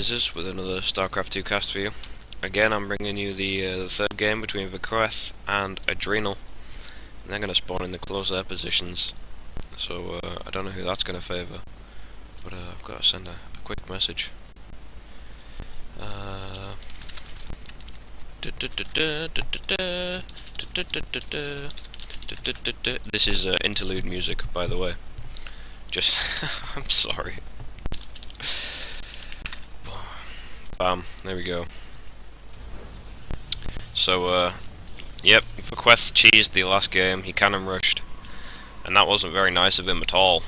MoreLazers with another Starcraft 2 cast for you. Again, I'm bringing you the third game between Vequeth and Adrenal. And they're going to spawn in the close air positions. So I don't know who that's going to favour, but I've got to send a quick message. This is interlude music, by the way. Just, I'm sorry. Bam, there we go. So, yep, Vequeth cheesed the last game, he cannon rushed, and that wasn't very nice of him at all.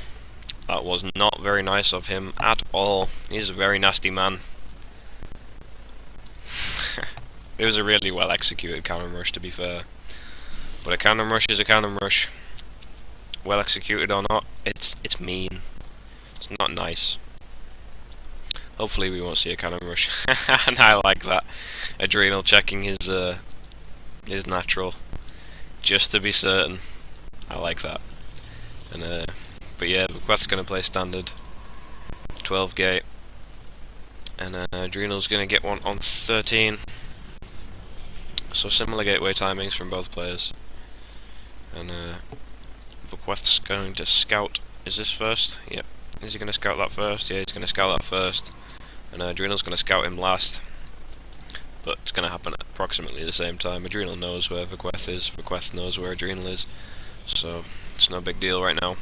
That was not very nice of him at all. He's a very nasty man. It was a really well executed cannon rush, to be fair. But a cannon rush is a cannon rush. Well executed or not, it's mean. It's not nice. Hopefully we won't see a cannon rush. And I like that. Adrenal checking his natural, just to be certain. I like that. And but yeah, Vequeth's gonna play standard 12 gate, and Adrenal's gonna get one on 13. So similar gateway timings from both players. And Vequeth's going to scout. Is this first? Yep. Is he going to scout that first? Yeah, he's going to scout that first. And Adrenal's going to scout him last. But it's going to happen at approximately the same time. Adrenal knows where Vequeth is. Vequeth knows where Adrenal is. So it's no big deal right now.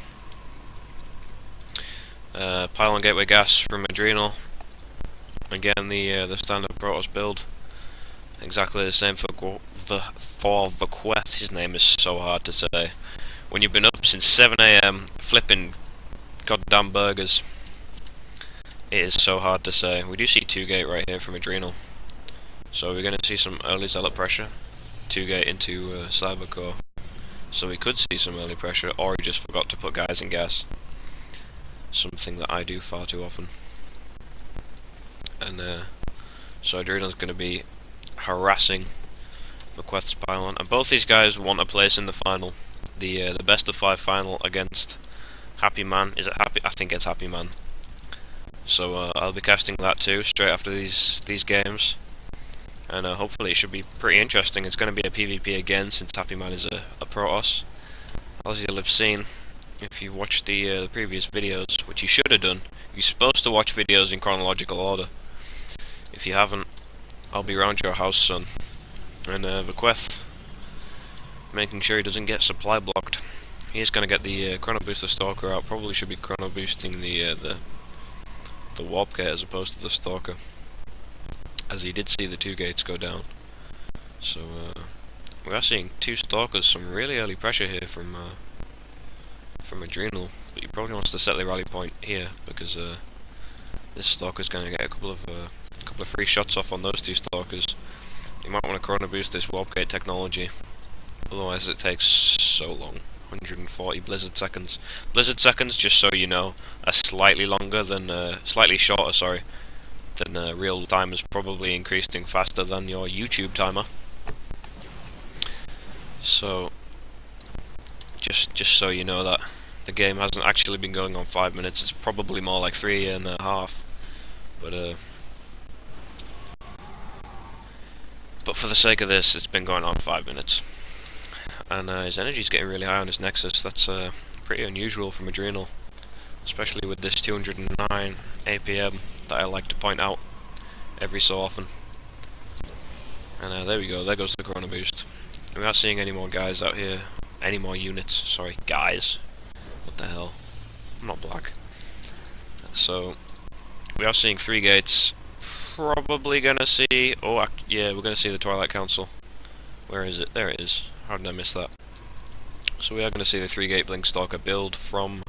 Pile on gateway gas from Adrenal. Again, the standard Protoss build. Exactly the same for Vequeth. His name is so hard to say. When you've been up since 7 AM flipping goddamn burgers, it is so hard to say. We do see 2 gate right here from Adrenal, so we're going to see some early zealot pressure. 2 gate into Cybercore, so we could see some early pressure, or he just forgot to put guys in gas, something that I do far too often. And so Adrenal's going to be harassing Vequeth's pylon, and both these guys want a place in the final, the best of 5 final against Happy Man. Is it Happy? I think it's Happy Man. So I'll be casting that too straight after these games, and hopefully it should be pretty interesting. It's going to be a PvP again, since Happy Man is a Protoss, as you'll have seen if you watched the previous videos, which you should have done. You're supposed to watch videos in chronological order. If you haven't, I'll be round your house, son. And Vequeth, making sure he doesn't get supply blocked. He's going to get the chrono booster stalker out. Probably should be chrono boosting the warp gate as opposed to the stalker, as he did see the 2 gates go down. So we are seeing 2 stalkers. Some really early pressure here from Adrenal, but he probably wants to set the rally point here, because this stalker's going to get a couple of free shots off on those 2 stalkers. You might want to chrono boost this warp gate technology, otherwise it takes so long. 140 blizzard seconds. Blizzard seconds, just so you know, are slightly longer than, slightly shorter, sorry, than real timers, probably increasing faster than your YouTube timer. So, just so you know that the game hasn't actually been going on 5 minutes. It's probably more like 3.5. But for the sake of this, it's been going on 5 minutes. And his energy's getting really high on his Nexus. That's pretty unusual from Adrenal, especially with this 209 APM that I like to point out every so often. And there we go, there goes the chrono boost. We're not seeing any more guys out here, any more units, sorry, guys. What the hell? I'm not black. So, we are seeing 3 gates. Probably gonna see, oh yeah, we're gonna see the Twilight Council. Where is it? There it is. How did I miss that? So we are going to see the 3 gate Blink Stalker build from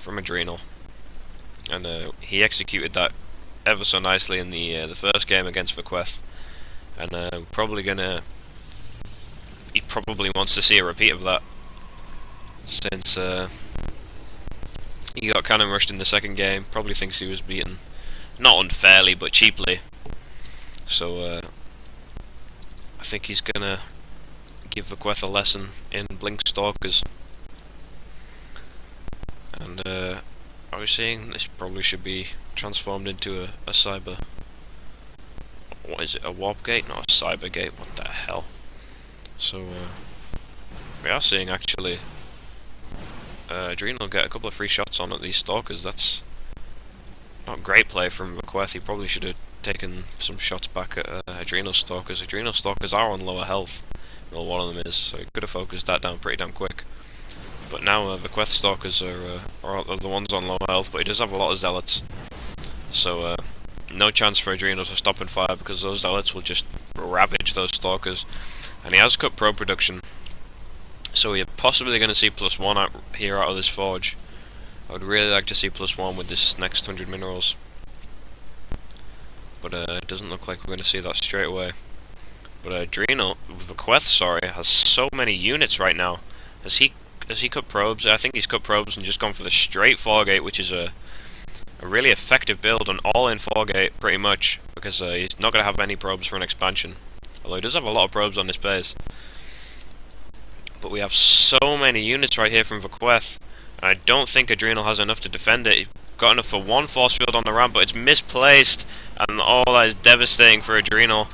Adrenal, and he executed that ever so nicely in the first game against Vequeth, and he probably wants to see a repeat of that, since he got cannon rushed in the second game. Probably thinks he was beaten, not unfairly but cheaply. So I think he's gonna give Vequeth a lesson in Blink Stalkers. And I are we seeing? This probably should be transformed into a cyber. What is it? A warp gate? Not a cyber gate. What the hell? So we are seeing actually Adrenal get a couple of free shots on at these stalkers. That's not great play from Vequeth. He probably should have taken some shots back at Adrenal stalkers. Adrenal stalkers are on lower health. Well, one of them is, so he could have focused that down pretty damn quick. But now Vequeth stalkers are the ones on lower health, but he does have a lot of zealots. So no chance for Adrenal to stop and fire because those zealots will just ravage those stalkers. And he has cut probe production, so we're possibly going to see +1 out here out of this forge. I would really like to see +1 with this next 100 minerals, but it doesn't look like we're going to see that straight away. But Vequeth, sorry, has so many units right now. Has he cut probes? I think he's cut probes and just gone for the straight 4-gate, which is a really effective build, an all-in 4-gate pretty much, because he's not going to have any probes for an expansion. Although he does have a lot of probes on this base. But we have so many units right here from Vequeth, and I don't think Adrenal has enough to defend it. He's got enough for one force field on the ramp, but it's misplaced, and all that is devastating for Adrenal.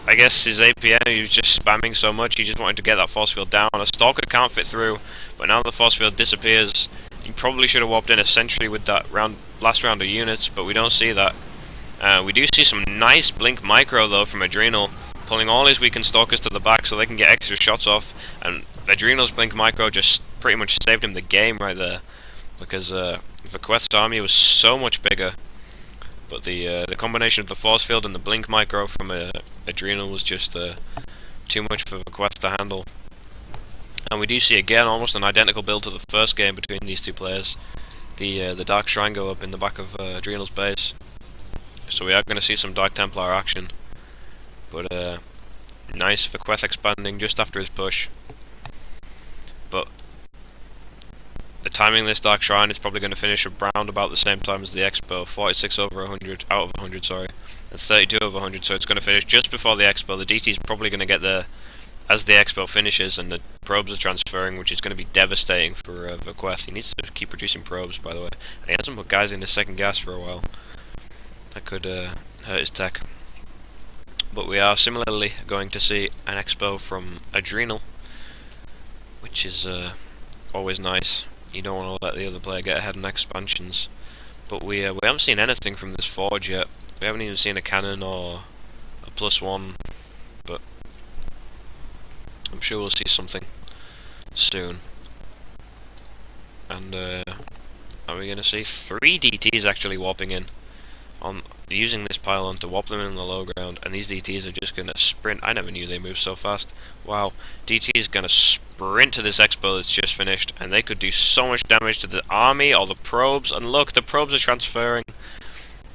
I guess his APM, he was just spamming so much, he just wanted to get that force field down. A stalker can't fit through, but now the force field disappears. He probably should have warped in a sentry with that last round of units, but we don't see that. We do see some nice blink micro though from Adrenal, pulling all his weakened stalkers to the back so they can get extra shots off, and Adrenal's blink micro just pretty much saved him the game right there, because Vequeth's army was so much bigger, but the combination of the force field and the blink micro from Adrenal was just too much for Vequeth to handle. And we do see again almost an identical build to the first game between these two players. The Dark Shrine go up in the back of Adrenal's base. So we are going to see some Dark Templar action, but nice Vequeth expanding just after his push. But the timing of this Dark Shrine is probably going to finish around about the same time as the Expo, 46 over 100, out of 100 sorry, and 32 over 100, so it's going to finish just before the Expo. The DT is probably going to get there as the Expo finishes and the probes are transferring, which is going to be devastating for Vequeth. He needs to keep producing probes, by the way, and he hasn't put guys in the second gas for a while. That could hurt his tech. But we are similarly going to see an Expo from Adrenal, which is always nice. You don't want to let the other player get ahead in expansions. But we haven't seen anything from this forge yet. We haven't even seen a cannon or a +1, but I'm sure we'll see something soon. And are we going to see 3 DTs actually warping in? On using this pylon to warp them in the low ground, and these DTs are just going to sprint. I never knew they moved so fast. Wow, DT is going to sprint to this Expo that's just finished, and they could do so much damage to the army or the probes. And look, the probes are transferring,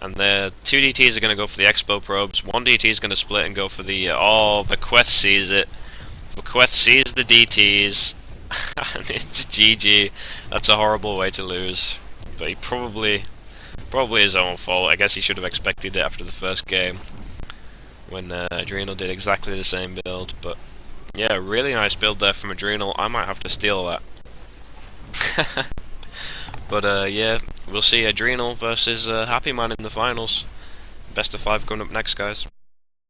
and the 2 DTs are going to go for the Expo probes. 1 DT is going to split and go for the oh, Vequeth sees it. Vequeth sees the DTs, and it's GG. That's a horrible way to lose, but he probably his own fault. I guess he should have expected it after the first game when Adrenal did exactly the same build. But yeah, really nice build there from Adrenal. I might have to steal that. But yeah, we'll see Adrenal versus Happy Man in the finals. Best of 5 coming up next, guys.